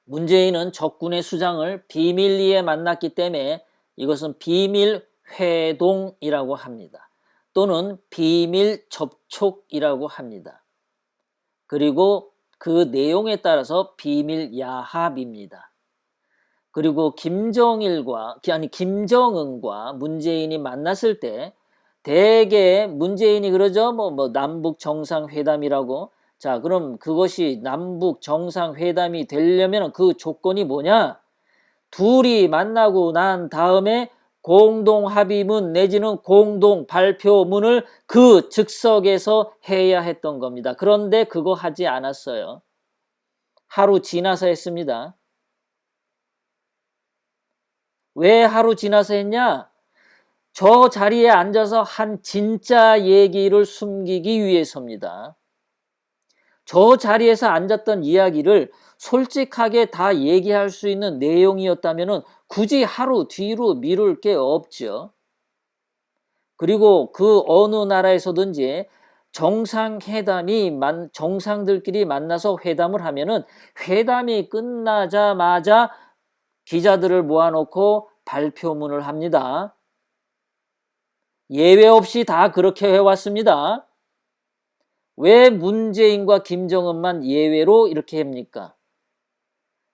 문재인은 적군의 수장을 비밀리에 만났기 때문에 이것은 비밀회동이라고 합니다. 또는 비밀접촉이라고 합니다. 그리고 그 내용에 따라서 비밀야합입니다. 그리고 김정은과 문재인이 만났을 때 대개 문재인이 그러죠. 뭐 남북 정상회담이라고. 자, 그럼 그것이 남북 정상회담이 되려면 그 조건이 뭐냐? 둘이 만나고 난 다음에 공동 합의문 내지는 공동 발표문을 그 즉석에서 해야 했던 겁니다. 그런데 그거 하지 않았어요. 하루 지나서 했습니다. 왜 하루 지나서 했냐? 저 자리에 앉아서 한 진짜 얘기를 숨기기 위해서입니다. 저 자리에서 앉았던 이야기를 솔직하게 다 얘기할 수 있는 내용이었다면 굳이 하루 뒤로 미룰 게 없죠. 그리고 그 어느 나라에서든지 정상들끼리 만나서 회담을 하면은 회담이 끝나자마자 기자들을 모아놓고 발표문을 합니다. 예외 없이 다 그렇게 해왔습니다. 왜 문재인과 김정은만 예외로 이렇게 합니까?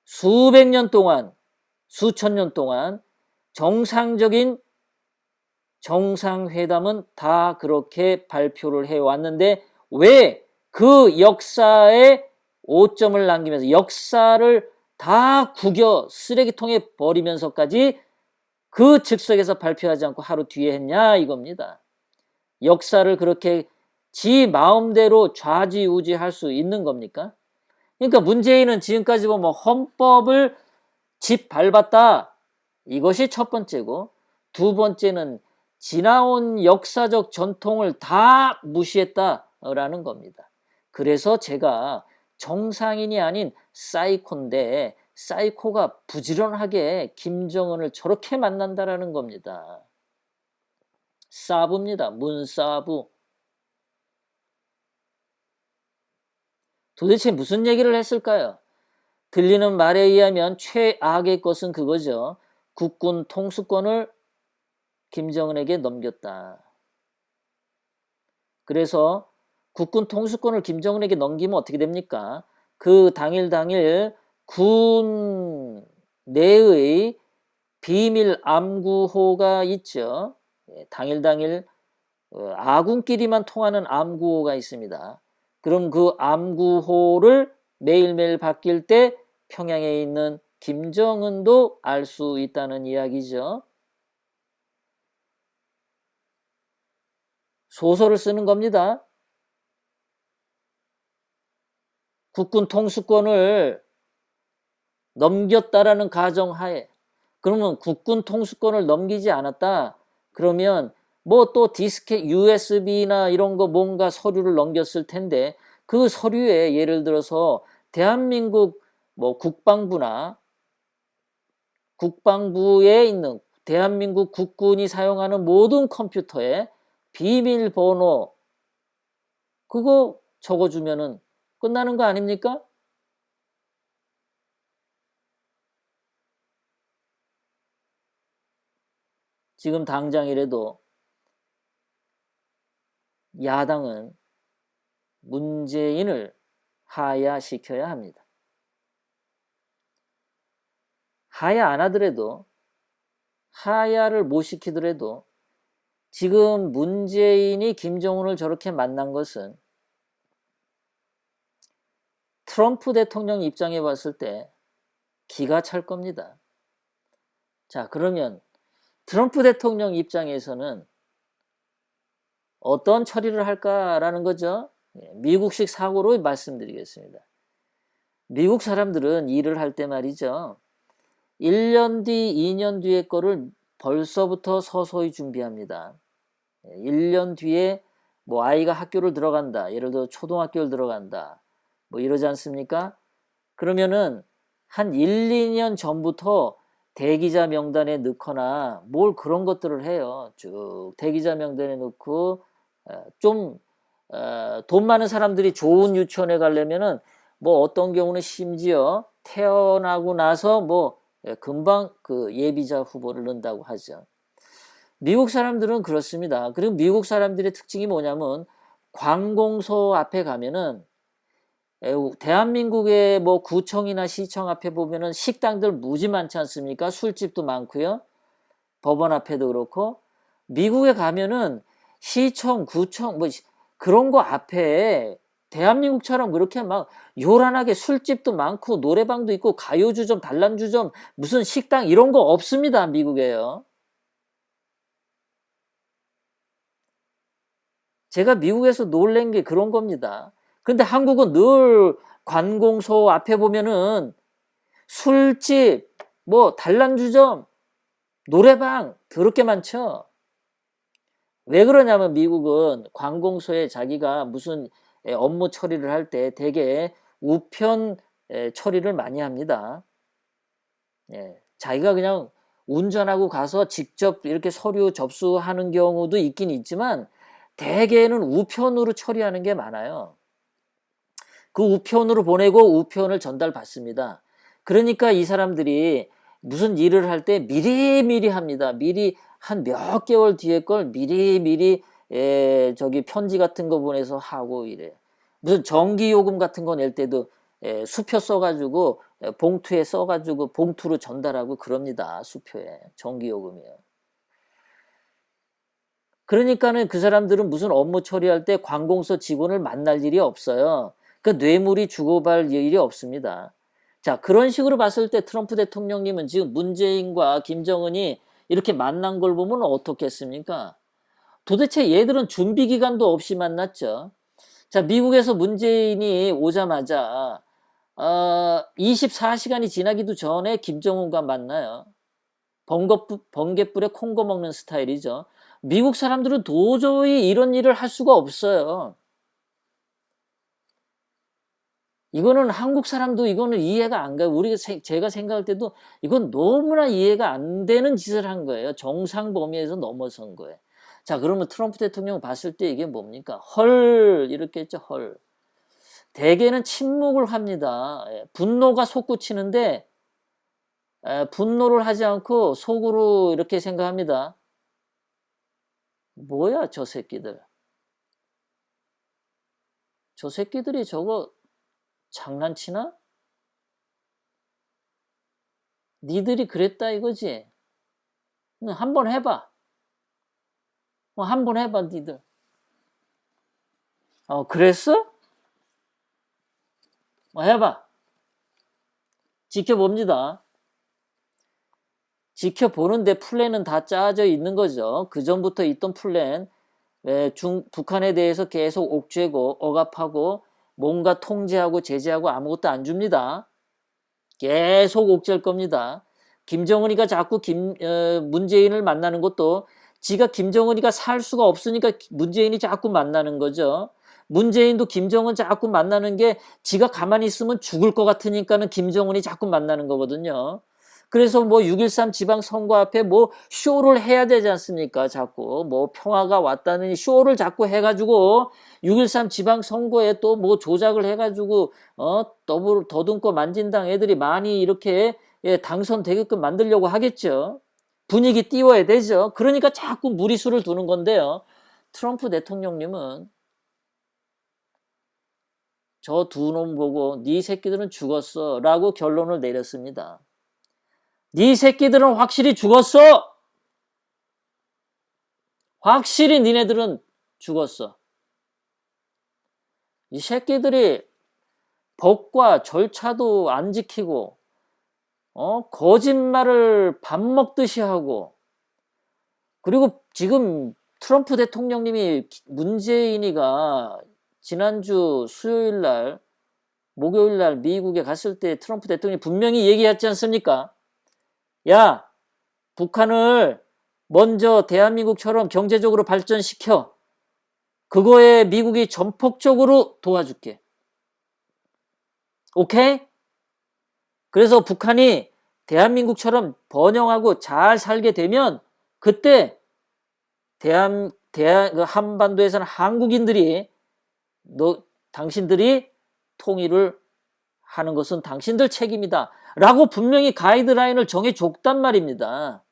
수천 년 동안 정상적인 정상회담은 다 그렇게 발표를 해왔는데 왜 그 역사에 오점을 남기면서 역사를 다 구겨 쓰레기통에 버리면서까지 그 즉석에서 발표하지 않고 하루 뒤에 했냐 이겁니다. 역사를 그렇게 지 마음대로 좌지우지할 수 있는 겁니까? 그러니까 문재인은 지금까지 보면 헌법을 짓밟았다. 이것이 첫 번째고, 두 번째는 지나온 역사적 전통을 다 무시했다라는 겁니다. 그래서 제가 정상인이 아닌 사이코인데 사이코가 부지런하게 김정은을 저렇게 만난다라는 겁니다. 사부입니다. 문사부. 도대체 무슨 얘기를 했을까요? 들리는 말에 의하면 최악의 것은 그거죠. 국군 통수권을 김정은에게 넘겼다. 그래서 국군 통수권을 김정은에게 넘기면 어떻게 됩니까? 그 당일 군 내의 비밀 암구호가 있죠. 당일 아군끼리만 통하는 암구호가 있습니다. 그럼 그 암구호를 매일매일 바뀔 때 평양에 있는 김정은도 알 수 있다는 이야기죠. 소설을 쓰는 겁니다. 국군 통수권을 넘겼다라는 가정하에, 그러면 국군 통수권을 넘기지 않았다 그러면 뭐 또 디스켓 USB나 이런 거 뭔가 서류를 넘겼을 텐데 그 서류에 예를 들어서 대한민국 뭐 국방부에 있는 대한민국 국군이 사용하는 모든 컴퓨터에 비밀번호 그거 적어주면은 끝나는 거 아닙니까? 지금 당장이라도 야당은 문재인을 하야시켜야 합니다. 하야 안 하더라도, 하야를 못 시키더라도 지금 문재인이 김정은을 저렇게 만난 것은 트럼프 대통령 입장에 봤을 때 기가 찰 겁니다. 자, 그러면 트럼프 대통령 입장에서는 어떤 처리를 할까라는 거죠. 미국식 사고로 말씀드리겠습니다. 미국 사람들은 일을 할 때 말이죠. 1년 뒤, 2년 뒤의 거를 벌써부터 서서히 준비합니다. 1년 뒤에 뭐 아이가 학교를 들어간다. 예를 들어 초등학교를 들어간다. 뭐 이러지 않습니까? 그러면은 한 1, 2년 전부터 대기자 명단에 넣거나 뭘 그런 것들을 해요. 쭉 대기자 명단에 넣고 좀 돈 많은 사람들이 좋은 유치원에 가려면은 뭐 어떤 경우는 심지어 태어나고 나서 뭐 금방 그 예비자 후보를 넣는다고 하죠. 미국 사람들은 그렇습니다. 그리고 미국 사람들의 특징이 뭐냐면 관공서 앞에 가면은 대한민국의 뭐 구청이나 시청 앞에 보면은 식당들 무지 많지 않습니까? 술집도 많고요. 법원 앞에도 그렇고. 미국에 가면은 시청, 구청 뭐 그런 거 앞에 대한민국처럼 그렇게 막 요란하게 술집도 많고 노래방도 있고 가요주점, 단란주점, 무슨 식당 이런 거 없습니다. 미국에요. 제가 미국에서 놀란 게 그런 겁니다. 근데 한국은 늘 관공서 앞에 보면은 술집, 뭐 단란주점, 노래방 더럽게 많죠. 왜 그러냐면 미국은 관공서에 자기가 무슨 업무 처리를 할 때 되게 우편 처리를 많이 합니다. 자기가 그냥 운전하고 가서 직접 이렇게 서류 접수하는 경우도 있긴 있지만 대개는 우편으로 처리하는 게 많아요. 그 우편으로 보내고 우편을 전달받습니다. 그러니까 이 사람들이 무슨 일을 할 때 미리미리 합니다. 미리 한 몇 개월 뒤에 걸 미리미리 저기 편지 같은 거 보내서 하고 이래요. 무슨 전기요금 같은 거 낼 때도 수표 써가지고 봉투에 써가지고 봉투로 전달하고 그럽니다. 수표에 전기요금이요. 그러니까는 그 사람들은 무슨 업무 처리할 때 관공서 직원을 만날 일이 없어요. 그 뇌물이 주고받을 일이 없습니다. 자, 그런 식으로 봤을 때 트럼프 대통령님은 지금 문재인과 김정은이 이렇게 만난 걸 보면 어떻겠습니까? 도대체 얘들은 준비 기간도 없이 만났죠. 자, 미국에서 문재인이 오자마자 24시간이 지나기도 전에 김정은과 만나요. 번갯불에 콩고 먹는 스타일이죠. 미국 사람들은 도저히 이런 일을 할 수가 없어요. 이거는 한국 사람도 이거는 이해가 안 가요. 제가 생각할 때도 이건 너무나 이해가 안 되는 짓을 한 거예요. 정상 범위에서 넘어선 거예요. 자, 그러면 트럼프 대통령 봤을 때 이게 뭡니까? 헐, 이렇게 했죠, 헐. 대개는 침묵을 합니다. 분노가 솟구치는데, 분노를 하지 않고 속으로 이렇게 생각합니다. 뭐야, 저 새끼들. 저 새끼들이 저거 장난치나? 니들이 그랬다 이거지? 한번 해봐. 한번 해봐, 니들. 그랬어? 해봐. 지켜봅니다. 지켜보는데 플랜은 다 짜져 있는 거죠. 그 전부터 있던 플랜. 북한에 대해서 계속 옥죄고 억압하고 뭔가 통제하고 제재하고 아무것도 안 줍니다. 계속 옥죄할 겁니다. 김정은이가 자꾸 문재인을 만나는 것도 지가 김정은이가 살 수가 없으니까 문재인이 자꾸 만나는 거죠. 문재인도 김정은 자꾸 만나는 게 지가 가만히 있으면 죽을 것 같으니까는 김정은이 자꾸 만나는 거거든요. 그래서 뭐 6.13 지방선거 앞에 뭐 쇼를 해야 되지 않습니까? 자꾸 뭐 평화가 왔다는 쇼를 자꾸 해가지고 6.13 지방선거에 또 뭐 조작을 해가지고 더듬고 만진당 애들이 많이 이렇게 당선되게끔 만들려고 하겠죠. 분위기 띄워야 되죠. 그러니까 자꾸 무리수를 두는 건데요. 트럼프 대통령님은 저 두 놈 보고 네 새끼들은 죽었어 라고 결론을 내렸습니다. 네 새끼들은 확실히 죽었어. 확실히 니네들은 죽었어. 이 새끼들이 법과 절차도 안 지키고 거짓말을 밥 먹듯이 하고 그리고 지금 트럼프 대통령님이 문재인이가 지난주 수요일 날 목요일 날 미국에 갔을 때 트럼프 대통령이 분명히 얘기했지 않습니까? 야, 북한을 먼저 대한민국처럼 경제적으로 발전시켜. 그거에 미국이 전폭적으로 도와줄게. 오케이? 그래서 북한이 대한민국처럼 번영하고 잘 살게 되면 그때 그 한반도에서는 한국인들이 당신들이 통일을 하는 것은 당신들 책임이다 라고 분명히 가이드라인을 정해줬단 말입니다.